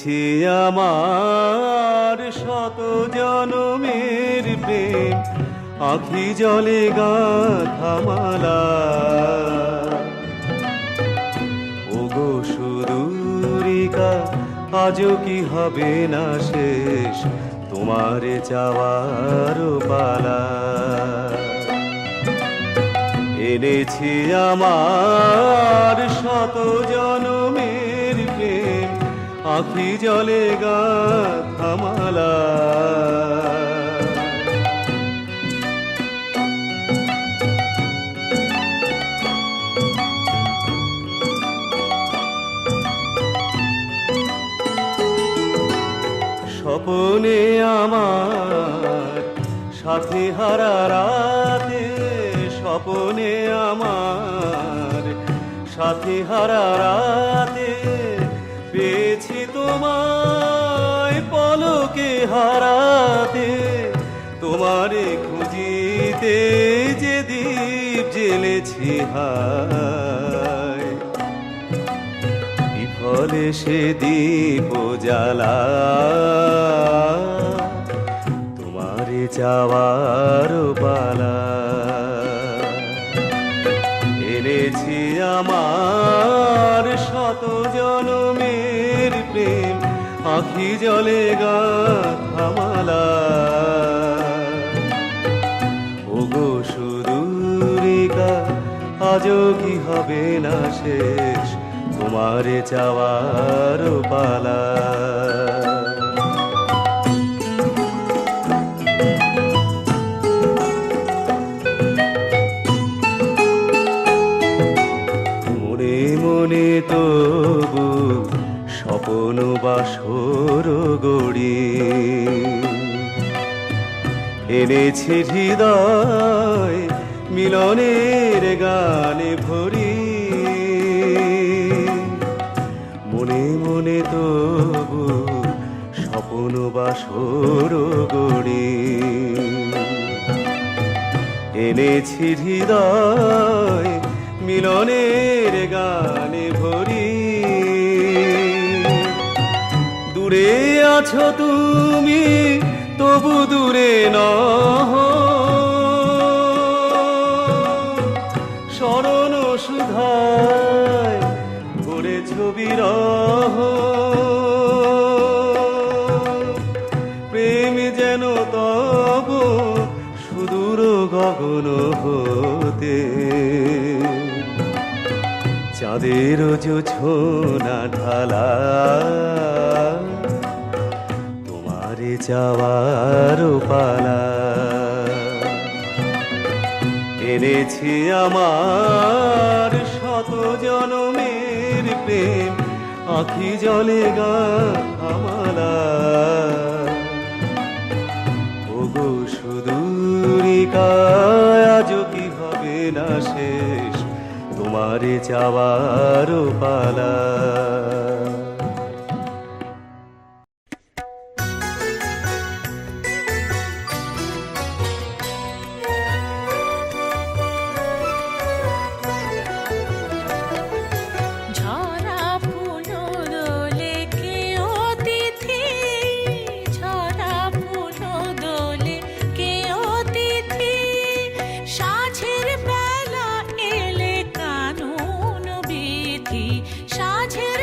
এনেছি আমার শত জনমের প্রেম, আঁখি জলে গাঁথা মালা। ওগো সুদূরিকা, আজও কি হবে না শেষ তোমার চাওয়ার পালা। এনেছি আমার শত জনমের প্রেম, আঁখি জলে গাঁথা মালা। স্বপনে আমার সাথী হারা রাতে, স্বপনে আমার সাথী হারা রাতে, পেয়েছি তোমায় পলকে হারাতে। তোমারে খুঁজিতে যে দীপ জ্বেলেছি হায়, বিফলে সে দীপ জ্বালা। তোমারে চাওয়ার পালা। এনেছি আমার শত জনমের প্রেম, আঁখি জলে গাঁথা মালা। ওগো সুদূরিকা, আজও কি হবে না শেষ তোমারে চাওয়ার পালা। মনে মনে তবু স্বপন বাসর গড়ি, এনেছি হৃদয় মিলনের গানে ভরি। মনে মনে তবু স্বপন বাসর গড়ি, এনেছি হৃদয় মিলনের গানে ভরি। দূরে আছো তুমি তবু দূরে নহ, স্মরণ সুধায় ভরেছ বিরহ। প্রেম যেন তব সুদূর গগন হতে, চাঁদের জোছনা ঢালা। তোমারে চাওয়ার পালা। এনেছি আমার শত জনমের প্রেম, আঁখি জলে গাঁথা মালা। ওগো সুদূরিকা, আজও কি হবে না শেষ তোমারে চাওয়ার পালা। সাঝের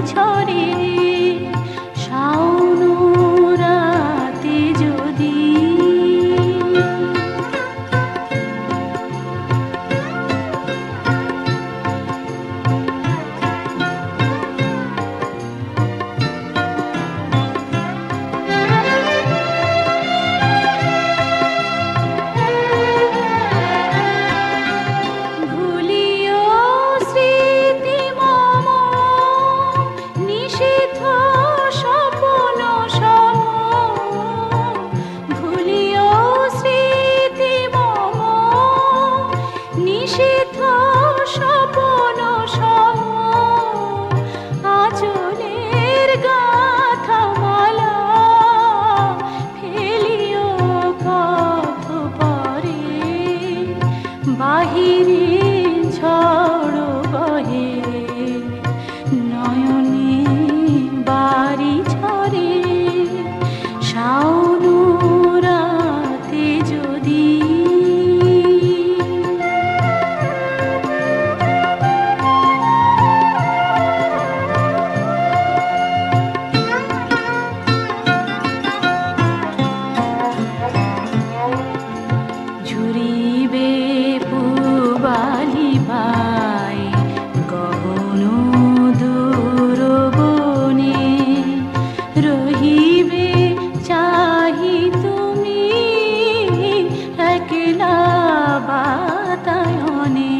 ছড়ে শাওন রাতে যদি বাহিরে ঝড় বহে নয়নে বাড়ি ঝরে শাওন রাতে যদি ঝুরিবে পুবালি ভাই গহন দূর বনে রহিবে চাহি তুমি একলা বাতায়নে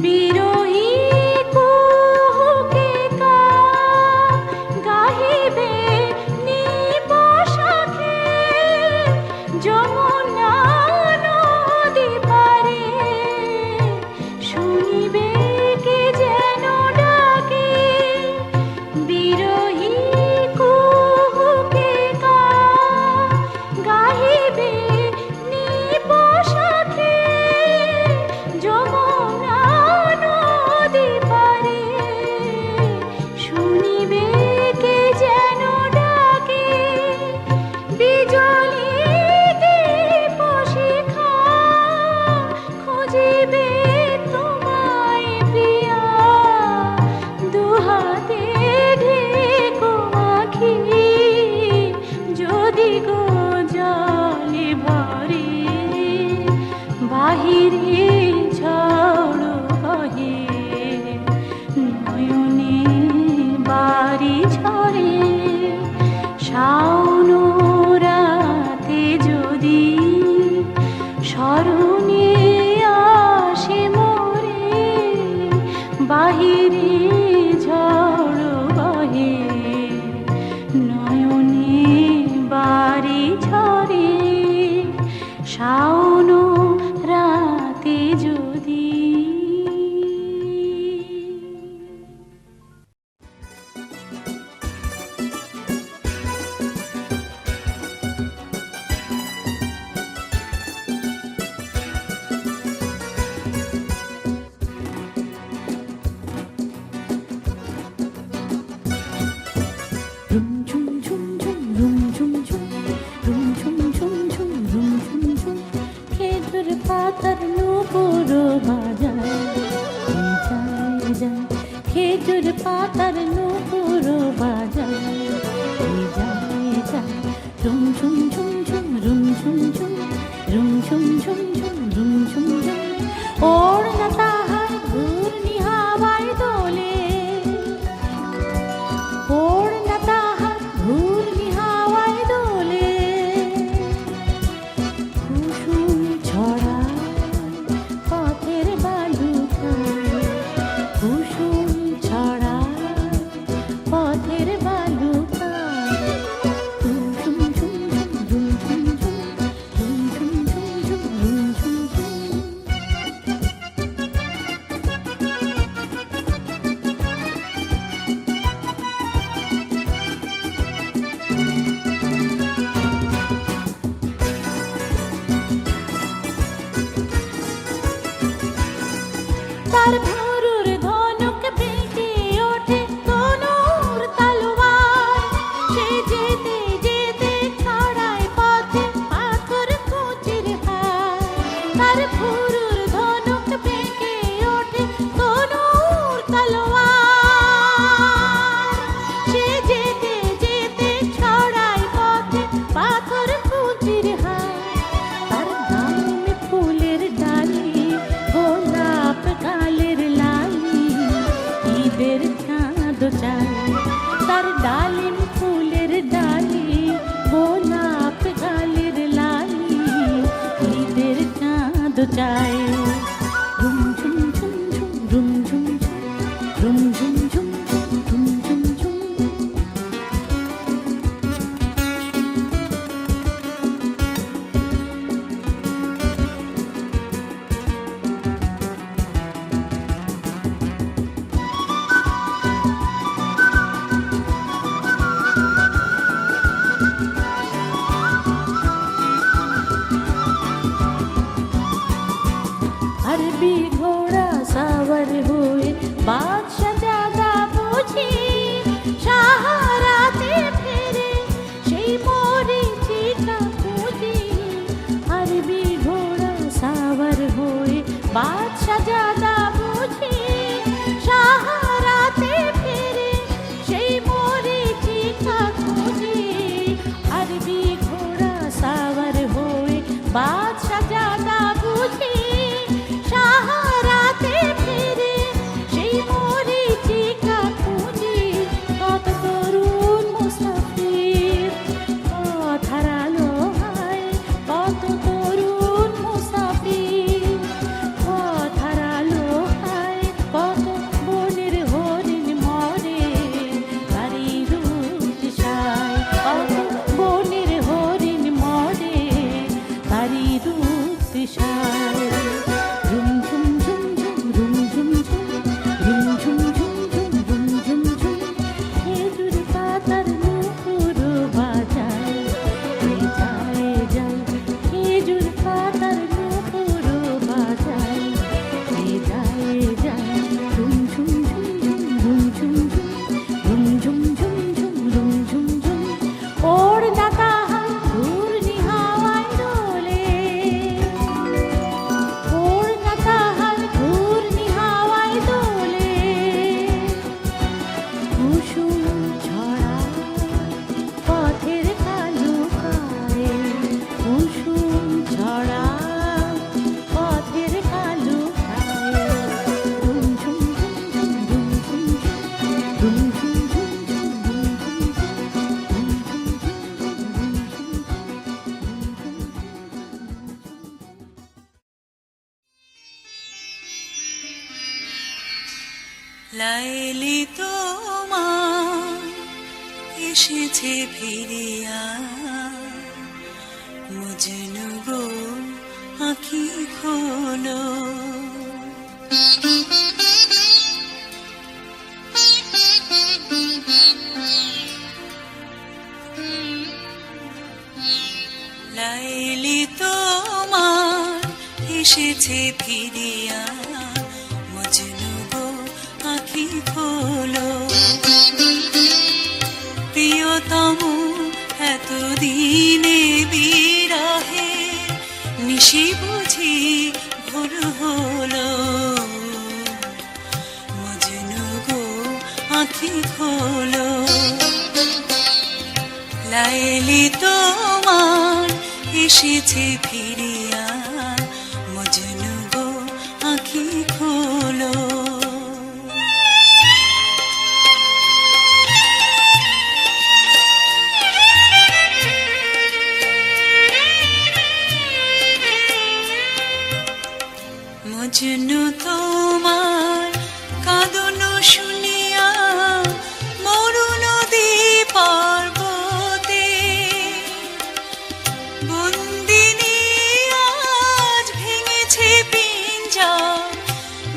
বিরহী কুহুকে গাহিবে নিবসখে যমুনা নদী পারে শুনিবে কে যেন ডাকে বিরহী কুহুকে গাহিবে নিবসখে যমুনা নদী পারে শুনিবে কে যেন ডাকে বিজলি দীপ শিখা খুঁজিবে তোমায় প্রিয়া দুহাতে ঢেকো আঁখি যদি গো জলে ভরে বাহিরে ঝড় বহে নয়নে বাড়ি ঝরে শাওন রাতে যদি স্মরণে আসে মোরে বাহিরে ঝড় বহে নয়নে বাড়ি ঝরে শাওন রাতে যদি খেজুর পাতার নূপুর বাজায় খেজুর পাতার নূপুর বাজায় ঝুম ঝুম ঝুম ঝুম রুম ঝুম ঝুম রুম ঝুম ঝুম ঝুম রুম ঝুম ঝুম ওর না তাহার ঘূর্ণি হাওয়ায় দোলে ওর না তাহার ঘূর্ণি হাওয়ায় দোলে কুসুম ছড়া পথের বালুকায় কুসুম ছড়া পথের বালুকায় ঝুম ঝুম ঝুম ঝুম ঝুম ঝুম ঝুম ঝুম ঝুম ঝুম ঝুম তার ভরুর ধনুক ভেসে ওঠে তনুর তলোয়ার সে যেতে যেতে ছড়ায় পথে পাথর কুচির হার তার ভুরুর ধনুক ভেঙে ওঠে তনুর তলোয়ার। সে যেতে যেতে ছড়ায় পথে পাথর কুঞ্চির হার। তার ডালিম ফুলের ডালি গোলাপ গালের লালি ঈদের চাঁদ চায়। তার ডালিম ফুলের ডালি গোলাপ গালের লালি ঈদের চাঁদ চায়। ঝুম ঝুম ঝুম ঝুম ঝুম ঝুম ঝুম ঝুম ঝুম ঝুম ঝুম ঝুম। अरबी घोड़ा सावर हुए बादशाह ज्यादा बुझी शाहराते फेरे সেই মরীচিকা পুঁজি। अरबी घोड़ा सावर हुए बादशाह ज्यादा बुझी শাহরাতে फेरे সেই মরীচিকা পুঁজি। अरबी घोड़ा सावर हुए बादशाह ज्यादा बुझी শাহরাতে ফিরে সেই মরীচিকা পুঁজি। কত তরুণ মুসাফির পথ হারালো হায়, কত তরুণ মুসাফির পথ হারালো হায়। কত বনের হরিণ মরে তারি রুতসায়, কত বনের হরিণ মরে তারি রুতসায়। ঝুম ঝুম ঝুম ঝুম ঝুম ঝুম ঝুম ঝুম ঝুম ঝুম ঝুম ঝুম ঝুম। খেজুর পাতার নূপুর বাজায় যায় যায়, খেজুর পাতার নূপুর বাজায় যায় যায়। ঝুম ঝুম ঝুম ঝুম ঝুম ঝুম ঝুম ঝুম ঝুম ঝুম ঝুম ঝুম। ওড়না তাহার ঘূর্ণি হাওয়ায় দোলে, ওড়না তাহার ঘূর্ণি হাওয়ায় দোলে। কুসুম ছড়া পথের কালো কায়ে, কুসুম ছড়া পথের কালো কায়ে। ঝুম ঝুম ঝুম ঝুম ঝুম ঝুম ঝুম ঝুম ঝুম ঝুম লাইলি তোমার এসেছে ফিরিয়া, মজনু গো আঁখি খোলো। লাইলি তোমার এসেছে ফিরিয়া, মজনু গো আঁখি খোলো। প্রিয়তম এতদিনে বিরহে নিশি বুঝি ভোর হলো, মজনু গো আঁখি খোলো। লাইলি তোমার এসেছে ফিরিয়া, মজনু গো আঁখি খোলো। মজনু তোমার কাঁদন শুনিয়া মরু নদী পর্বতে, বন্দিনী আজ ভেঙেছে পিঞ্জর,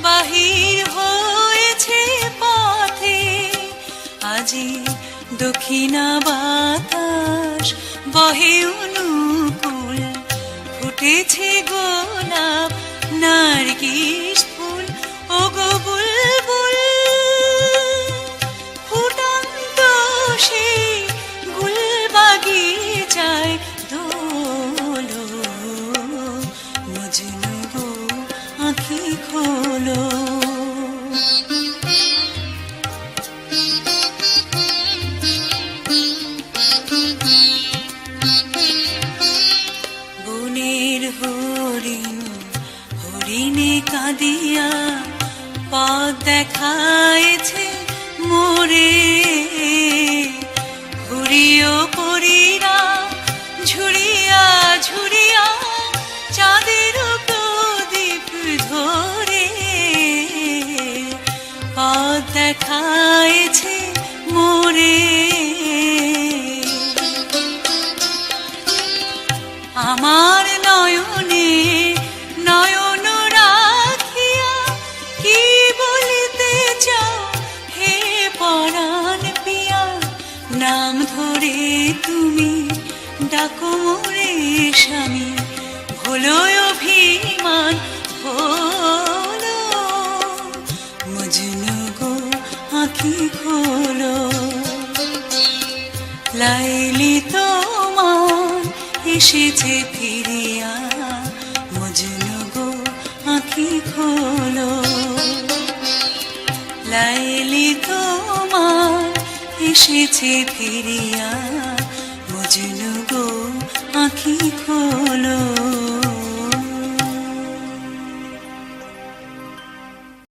বাহির হয়েছে পথে। আজি দক্ষিণা বাতাস বহে অনুকূল, ফুটেছে গোলাপ নার্গিস ফুল। ও গো বুলবুল ফুটন্ত সেই গুল বাগিচায় দোলো, মজনু গো আঁখি খোলো। বনের হরিণ হরিণে কাঁদিয়া পথ দেখাইছে মোরে, হরিও পরীরা ঝুড়িয়া ঝুড়িয়া চাঁদের প্রদীপ ধরে, পথ দেখাইছে মোরে। আমার নয়নে নয়ন রাখিয়া কি বলিতে চাও হে পরাণ পিয়া, নাম ধরে তুমি ডাকো মোরে স্বামী, হলো অভিমান হলো, মজনু গো আঁখি খোলো। লাইলি তোমার এসেছে ফিরিয়া, মজনু গো আঁখি খোলো। লাইলি তোমার এসেছে ফিরিয়া, মজনু গো আঁখি খোলো।